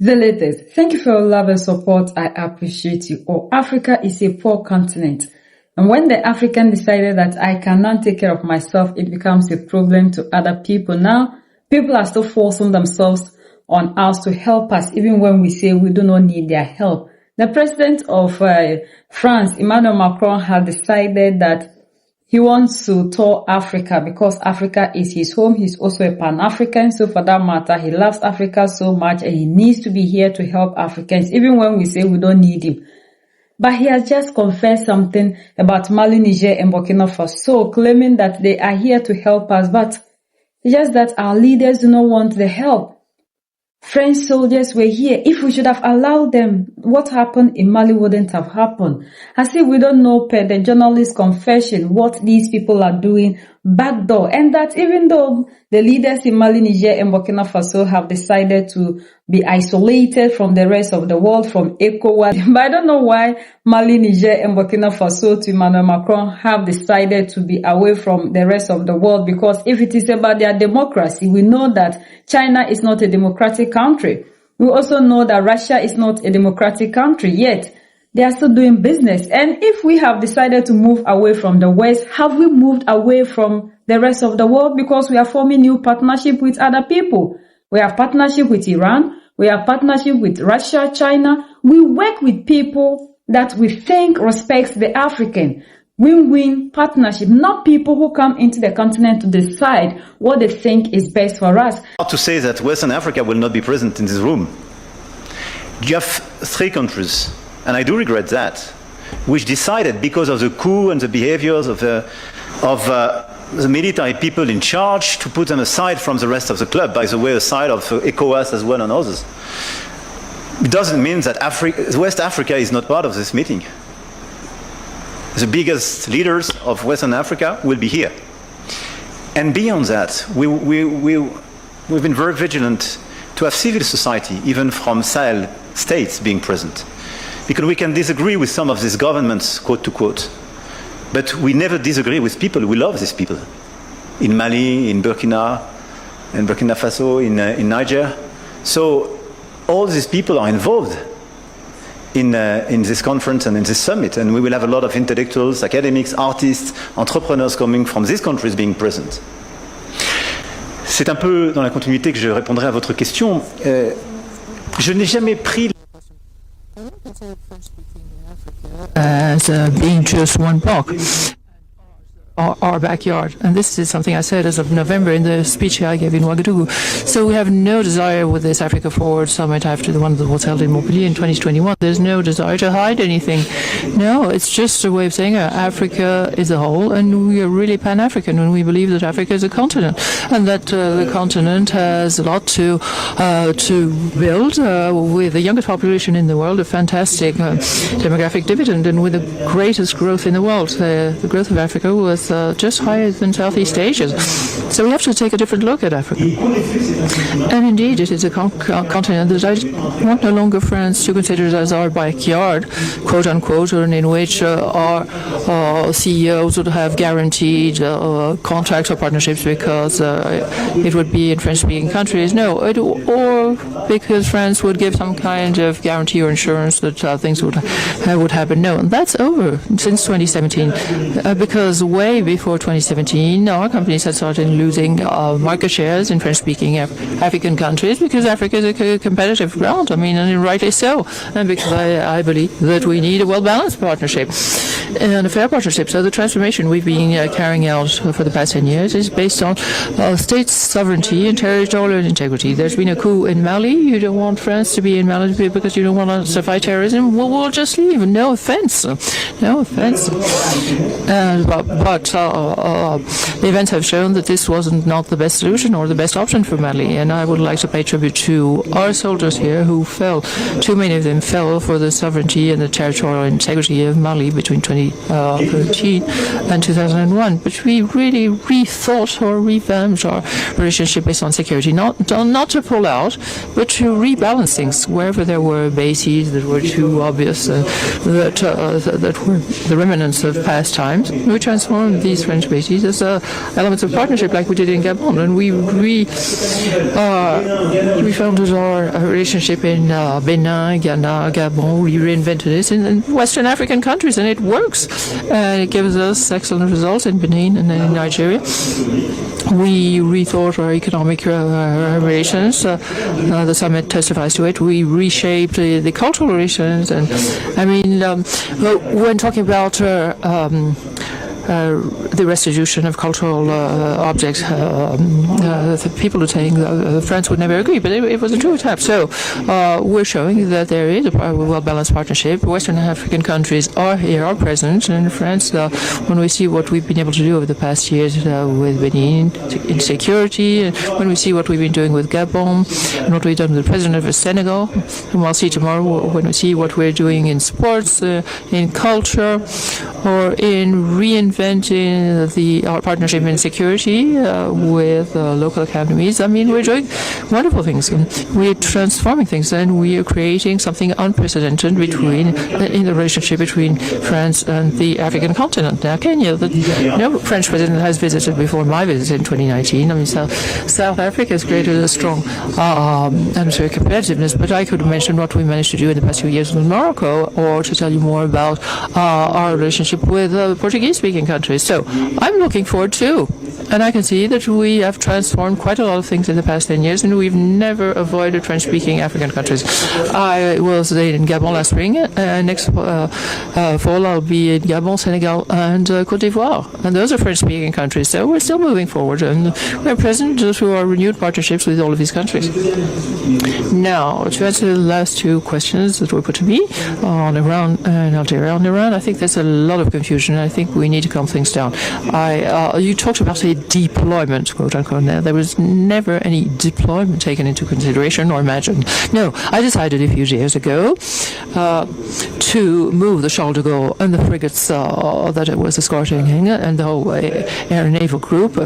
The latest. Thank you for your love and support. I appreciate you. Oh, Africa is a poor continent. And when the African decided that I cannot take care of myself, it becomes a problem to other people. Now, people are still forcing themselves on us to help us, even when we say we do not need their help. The president of France, Emmanuel Macron, has decided that he wants to tour Africa because Africa is his home. He's also a Pan-African, so for that matter, he loves Africa so much and he needs to be here to help Africans, even when we say we don't need him. But he has just confessed something about Mali, Niger, and Burkina Faso, claiming that they are here to help us, but it's just that our leaders do not want the help. French soldiers were here. If we should have allowed them, what happened in Mali wouldn't have happened. As if we don't know per the journalist's confession what these people are doing backdoor. And that even though the leaders in Mali, Niger, and Burkina Faso have decided to be isolated from the rest of the world, from ECOWAS. But I don't know why Mali, Niger, and Burkina Faso to Emmanuel Macron have decided to be away from the rest of the world, because if it is about their democracy, we know that China is not a democratic country. We also know that Russia is not a democratic country, yet they are still doing business. And if we have decided to move away from the West, have we moved away from the rest of the world? Because we are forming new partnership with other people. We have partnership with Iran. We have partnership with Russia, China. We work with people that we think respects the African. Win-win partnership, not people who come into the continent to decide what they think is best for us. To say that Western Africa will not be present in this room. You have three countries, and I do regret that, which decided, because of the coup and the behaviors of the military people in charge, to put them aside from the rest of the club, by the way, aside of ECOWAS as well and others. It doesn't mean that West Africa is not part of this meeting. The biggest leaders of Western Africa will be here. And beyond that, we've been very vigilant to have civil society, even from Sahel states, being present. Because we can disagree with some of these governments, quote to quote, but we never disagree with people. We love these people. In Mali, in Burkina Faso, in Niger. So all these people are involved in this conference and in this summit, and we will have a lot of intellectuals, academics, artists, entrepreneurs coming from these countries being present. C'est un peu dans la continuité que je répondrai à votre question. Je n'ai jamais pris as being just one block, our backyard. And this is something I said as of November in the speech I gave in Ouagadougou. So we have no desire with this Africa Forward Summit after the one that was held in Montpellier in 2021. There's no desire to hide anything. No, it's just a way of saying Africa is a whole, and we are really Pan-African, and we believe that Africa is a continent, and that the continent has a lot to build, with the youngest population in the world, a fantastic demographic dividend, and with the greatest growth in the world. The growth of Africa was just higher than Southeast Asia. So we have to take a different look at Africa. And indeed, it is a continent that I want no longer France to consider as our backyard, quote unquote, and in which our CEOs would have guaranteed contracts or partnerships because it would be in French-speaking countries. No, or because France would give some kind of guarantee or insurance that things would happen. No, and that's over since 2017, because way before 2017, our companies had started losing market shares in French-speaking African countries because Africa is a competitive ground. I mean, and rightly so, and because I believe that we need a well-balanced partnership and a fair partnership. So the transformation we've been carrying out for the past 10 years is based on state sovereignty and territorial integrity. There's been a coup in Mali. You don't want France to be in Mali because you don't want to fight terrorism. Well, we'll just leave. No offense. No offense. But the events have shown that this wasn't not the best solution or the best option for Mali. And I would like to pay tribute to our soldiers here who fell. Too many of them fell for the sovereignty and the territorial integrity of Mali between 20 2013 and 2001. But we really rethought or revamped our relationship based on security, not to pull out, but to rebalance things wherever there were bases that were too obvious, that were the remnants of past times. We transformed these French bases as elements of partnership, like we did in Gabon, and we refounded our relationship in Benin, Ghana, Gabon. We reinvented it in Western African countries, and it works. It gives us excellent results in Benin and in Nigeria. We rethought our economic relations. The summit testifies to it. We reshaped the cultural relations, and I mean, when talking about the restitution of cultural objects, the people are saying France would never agree, but it was a true attempt. So we're showing that there is a well-balanced partnership. Western African countries are here, are present, and France, when we see what we've been able to do over the past years with Benin in security, and when we see what we've been doing with Gabon, and what we've done with the president of Senegal, and we'll see tomorrow when we see what we're doing in sports, in culture, or in reinventing our partnership in security with local academies. I mean, we're doing wonderful things. We're transforming things, and we are creating something unprecedented in the relationship between France and the African continent. Now, Kenya, no French president has visited before my visit in 2019. I mean, South Africa has created a strong atmosphere of competitiveness, but I could mention what we managed to do in the past few years with Morocco, or to tell you more about our relationship with Portuguese-speaking countries. So I'm looking forward too. And I can see that we have transformed quite a lot of things in the past 10 years, and we've never avoided French-speaking African countries. I was in Gabon last spring, and next fall I'll be in Gabon, Senegal, and Côte d'Ivoire. And those are French-speaking countries. So we're still moving forward, and we're present through our renewed partnerships with all of these countries. Now, to answer the last two questions that were put to me on Iran and Algeria. On Iran, I think there's a lot of confusion. I think we need to calm things down. You talked about a deployment, quote unquote. Now, there was never any deployment taken into consideration or imagined. No, I decided a few years ago to move the Charles de Gaulle and the frigates that it was escorting and the whole air and naval group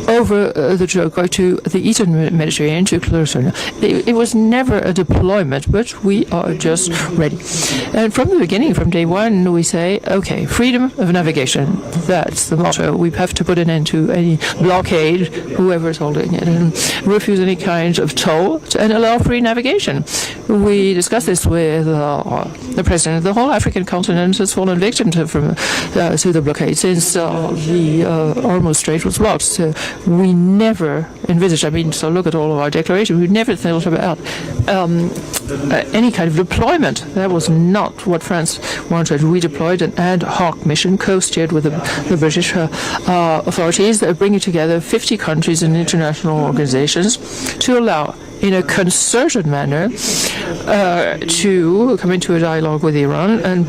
over the Jogo to the Eastern Mediterranean to Clermont. It was never a deployment, but we are just ready. And from the beginning, from day one, we say, okay, freedom of navigation. That's the motto. We have to put an end to any blockade, whoever is holding it, and refuse any kind of toll and allow free navigation. We discussed this with the president. The whole African continent has fallen victim to the blockade since the Hormuz Strait was blocked. So we never envisaged, so look at all of our declarations, we never thought about any kind of deployment. That was not what France wanted. We deployed an ad hoc mission co-steered with the British authorities, bringing together 50 countries and international organizations to allow, in a concerted manner, to come into a dialogue with Iran and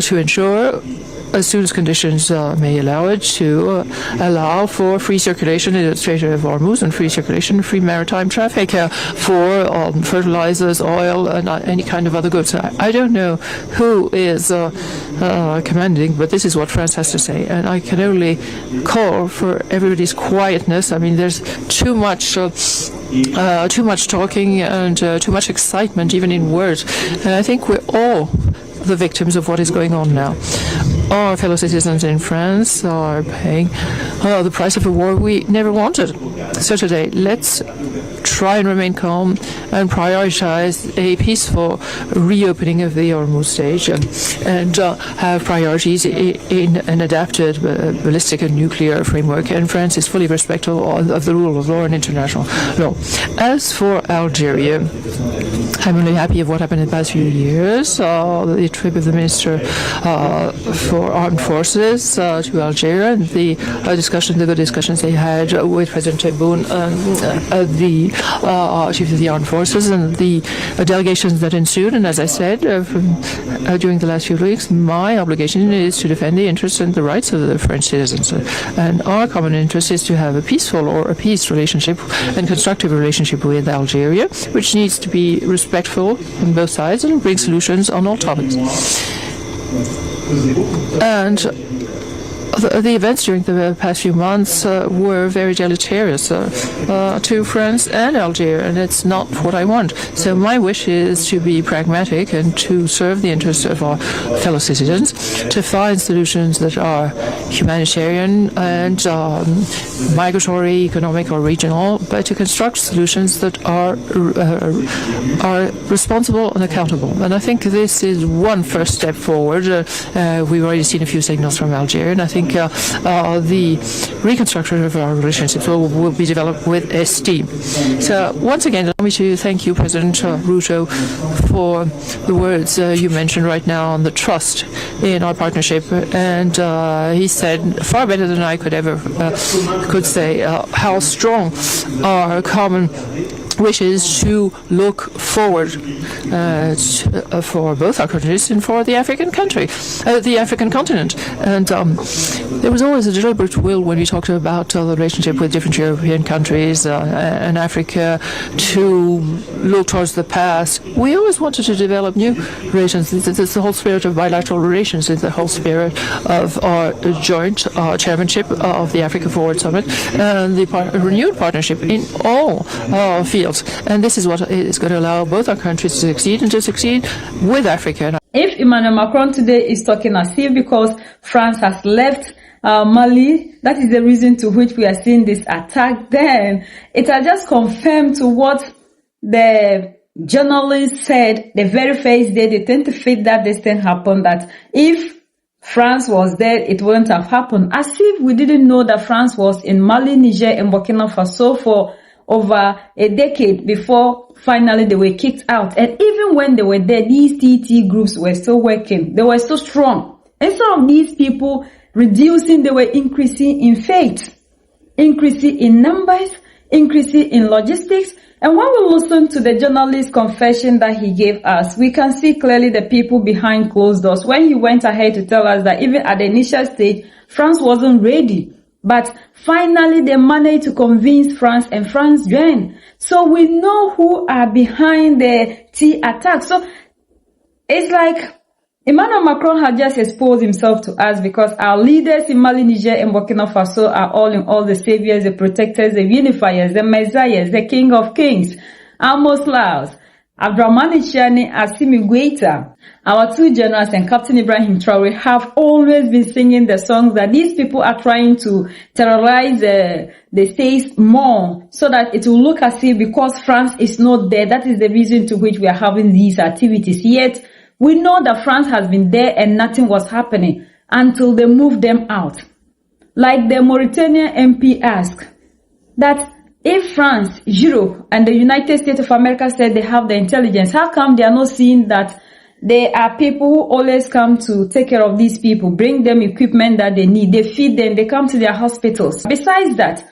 to ensure, as soon as conditions may allow it, to allow for free circulation in the Strait of Hormuz and free circulation, free maritime traffic for fertilizers, oil, and any kind of other goods. I don't know who is commanding, but this is what France has to say. And I can only call for everybody's quietness. There's too much talking and too much excitement, even in words. And I think we're all the victims of what is going on now. Our fellow citizens in France are paying the price of a war we never wanted. So today, let's try and remain calm and prioritize a peaceful reopening of the Hormuz stage and have priorities in an adapted ballistic and nuclear framework. And France is fully respectful of the rule of law and international law. As for Algeria, I'm really happy of what happened in the past few years. The trip of the Minister for Armed Forces to Algeria, and the good discussions they had with President Tebboune, the Chief of the Armed Forces, and the delegations that ensued. And as I said during the last few weeks, my obligation is to defend the interests and the rights of the French citizens. And our common interest is to have a peaceful or a peace relationship and constructive relationship with Algeria, which needs to be respectful on both sides and bring solutions on all topics. And the events during the past few months were very deleterious to France and Algeria, and it's not what I want. So my wish is to be pragmatic and to serve the interests of our fellow citizens, to find solutions that are humanitarian and migratory, economic or regional, but to construct solutions that are responsible and accountable. And I think this is one first step forward. We've already seen a few signals from Algeria, and I think the reconstruction of our relationships will be developed with esteem. So once again, allow me to thank you, President Ruto, for the words you mentioned right now on the trust in our partnership. And he said far better than I could ever could say how strong our common wishes to look forward for both our countries and for the African continent. And there was always a deliberate will when we talked about the relationship with different European countries and Africa to look towards the past. We always wanted to develop new relations. It's the whole spirit of bilateral relations. It's the whole spirit of our joint chairmanship of the Africa Forward Summit and the renewed partnership in all fields. And this is what is going to allow both our countries to succeed and to succeed with Africa. If Emmanuel Macron today is talking as if because France has left Mali, that is the reason to which we are seeing this attack, then it has just confirmed to what the journalists said the very first day, the 25th that this thing happened, that if France was there, it wouldn't have happened. As if we didn't know that France was in Mali, Niger, and Burkina Faso for over a decade before finally they were kicked out. And even when they were there, these TT groups were still working. They were so strong. Instead of these people reducing, they were increasing in faith, increasing in numbers, increasing in logistics. And when we listen to the journalist's confession that he gave us, we can see clearly the people behind closed doors. When he went ahead to tell us that even at the initial stage, France wasn't ready. But finally, they managed to convince France, and France joined. So we know who are behind the T attack. So it's like Emmanuel Macron had just exposed himself to us, because our leaders in Mali, Niger, and Burkina Faso are all in all the saviors, the protectors, the unifiers, the messiahs, the king of kings, Amos Laos, Abdurrahman Chiani, Assimi Goita. Our two generals and Captain Ibrahim Traore have always been singing the songs that these people are trying to terrorize the states more, so that it will look as if because France is not there, that is the reason to which we are having these activities. Yet, we know that France has been there and nothing was happening until they moved them out. Like the Mauritanian MP asked, that if France, Europe, and the United States of America said they have the intelligence, how come they are not seeing that there are people who always come to take care of these people, bring them equipment that they need, they feed them, they come to their hospitals. Besides that,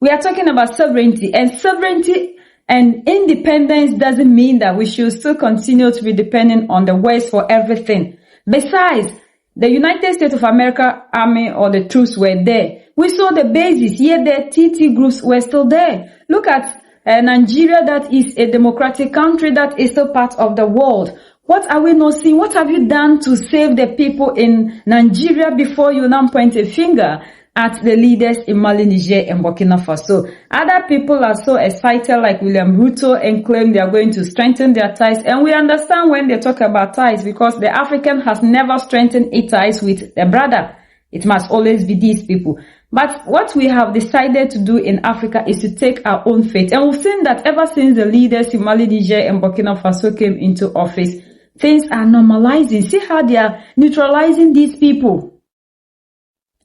we are talking about sovereignty, and sovereignty and independence doesn't mean that we should still continue to be dependent on the West for everything. Besides, the United States of America army or the troops were there. We saw the bases, yet the TT groups were still there. Look at Nigeria, that is a democratic country that is still part of the world. What are we not seeing? What have you done to save the people in Nigeria before you now point a finger at the leaders in Mali, Niger, and Burkina Faso? Other people are so excited, like William Ruto, and claim they are going to strengthen their ties. And we understand when they talk about ties, because the African has never strengthened its ties with the brother. It must always be these people. But what we have decided to do in Africa is to take our own fate. And we've seen that ever since the leaders in Mali, Niger, and Burkina Faso came into office, things are normalizing. See how they are neutralizing these people.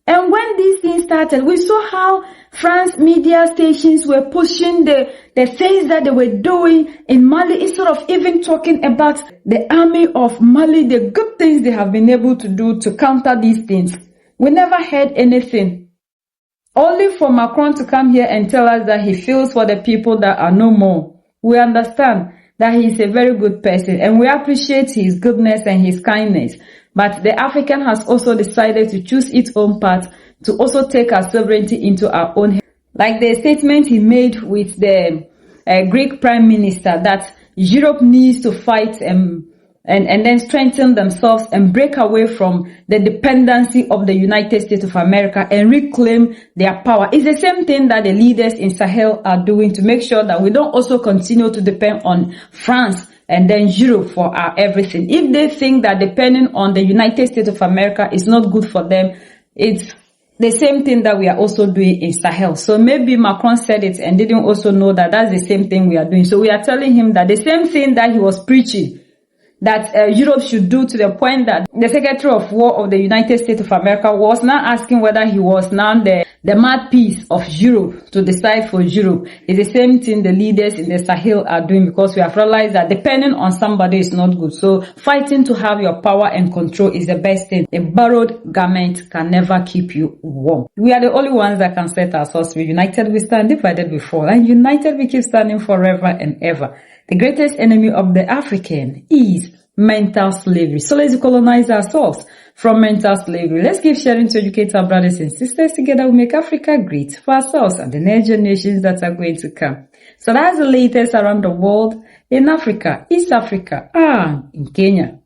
And when these things started, we saw how France media stations were pushing the things that they were doing in Mali, instead of even talking about the army of Mali, the good things they have been able to do to counter these things. We never heard anything. Only for Macron to come here and tell us that he feels for the people that are no more. We understand that he is a very good person, and we appreciate his goodness and his kindness. But the African has also decided to choose its own path, to also take our sovereignty into our own hands. Like the statement he made with the Greek Prime Minister, that Europe needs to fight and then strengthen themselves and break away from the dependency of the United States of America and reclaim their power. It's the same thing that the leaders in Sahel are doing to make sure that we don't also continue to depend on France and then Europe for our everything. If they think that depending on the United States of America is not good for them, it's the same thing that we are also doing in Sahel. So maybe Macron said it and didn't also know that that's the same thing we are doing. So we are telling him that the same thing that he was preaching that Europe should do, to the point that the Secretary of War of the United States of America was now asking whether he was now the mouthpiece of Europe to decide for Europe. It's the same thing the leaders in the Sahel are doing, because we have realized that depending on somebody is not good. So fighting to have your power and control is the best thing. A borrowed garment can never keep you warm. We are the only ones that can set ourselves free. United we stand, divided we fall, and united we keep standing forever and ever. The greatest enemy of the African is mental slavery. So let's decolonize ourselves from mental slavery. Let's keep sharing to educate our brothers and sisters. Together we make Africa great for ourselves and the next generations that are going to come. So that's the latest around the world in Africa, East Africa, and in Kenya.